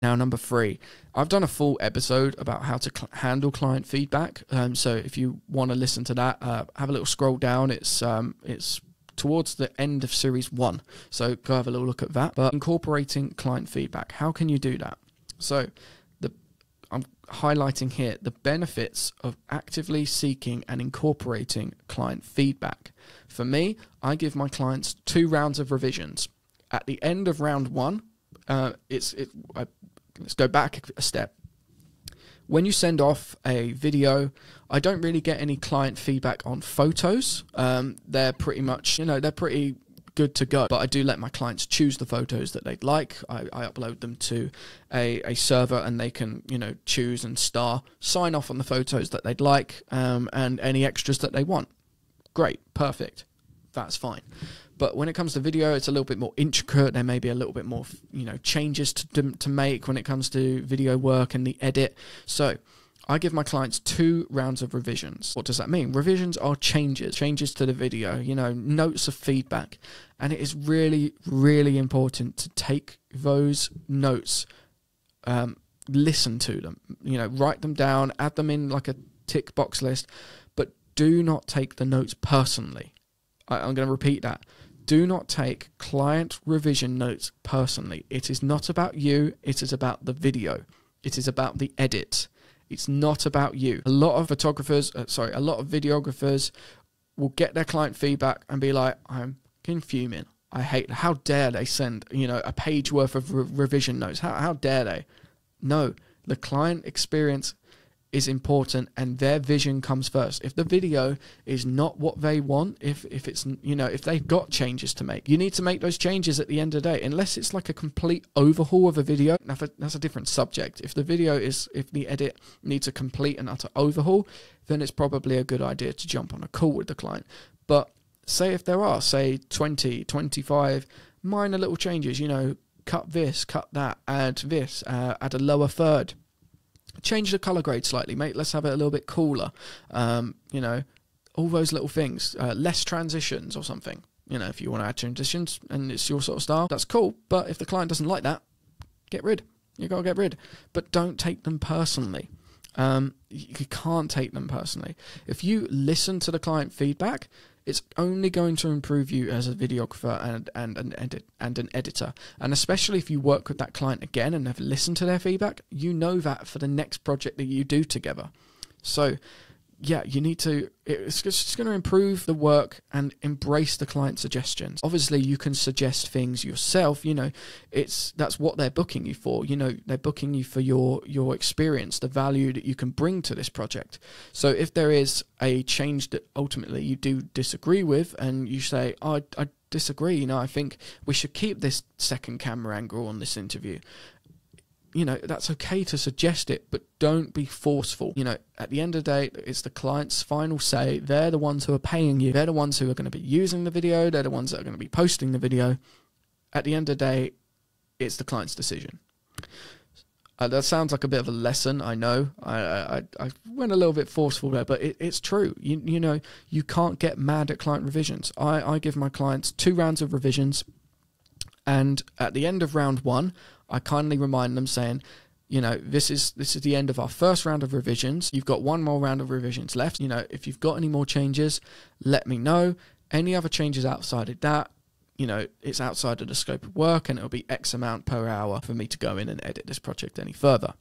Now, number 3, I've done a full episode about how to handle client feedback. So if you want to listen to that, have a little scroll down. It's towards the end of series 1. So go have a little look at that. But incorporating client feedback, how can you do that? So I'm highlighting here the benefits of actively seeking and incorporating client feedback. For me, I give my clients 2 rounds of revisions. At the end of round 1, let's go back a step. When you send off a video, I don't really get any client feedback on photos. They're pretty much, they're pretty good to go, but I do let my clients choose the photos that they'd like. I upload them to a server, and they can, choose and sign off on the photos that they'd like, and any extras that they want. Great, perfect, that's fine. But when it comes to video, it's a little bit more intricate. There may be a little bit more, changes to make when it comes to video work and the edit. So I give my clients 2 rounds of revisions. What does that mean? Revisions are changes to the video, notes of feedback. And it is really, really important to take those notes, listen to them, write them down, add them in like a tick box list, but do not take the notes personally. I'm going to repeat that. Do not take client revision notes personally. It is not about you. It is about the video. It is about the edit. It's not about you. A lot of videographers will get their client feedback and be like, I'm fuming. I hate, how dare they send, a page worth of revision notes? How dare they? No, the client experience is important, and their vision comes first. If the video is not what they want, if it's, if they've got changes to make, you need to make those changes at the end of the day, unless it's like a complete overhaul of a video. Now, that's a different subject. If the edit needs a complete and utter overhaul, then it's probably a good idea to jump on a call with the client. But say if there are, say, 20, 25 minor little changes, cut this, cut that, add this, add a lower third, change the color grade slightly, mate. Let's have it a little bit cooler. All those little things. Less transitions or something. If you want to add transitions and it's your sort of style, that's cool. But if the client doesn't like that, get rid. You got to get rid. But don't take them personally. You can't take them personally. If you listen to the client feedback, it's only going to improve you as a videographer and an editor. And especially if you work with that client again and have listened to their feedback, you know that for the next project that you do together. So yeah, you need to, it's just going to improve the work and embrace the client suggestions. Obviously, you can suggest things yourself, that's what they're booking you for. They're booking you for your experience, the value that you can bring to this project. So if there is a change that ultimately you do disagree with, and you say, I disagree, I think we should keep this second camera angle on this interview. That's okay to suggest it, but don't be forceful. At the end of the day, it's the client's final say. They're the ones who are paying you. They're the ones who are going to be using the video. They're the ones that are going to be posting the video. At the end of the day, it's the client's decision. That sounds like a bit of a lesson, I know. I went a little bit forceful there, but it's true. You can't get mad at client revisions. I give my clients 2 rounds of revisions, and at the end of round 1, I kindly remind them saying, this is the end of our first round of revisions. You've got 1 more round of revisions left. If you've got any more changes, let me know. Any other changes outside of that, it's outside of the scope of work, and it'll be X amount per hour for me to go in and edit this project any further.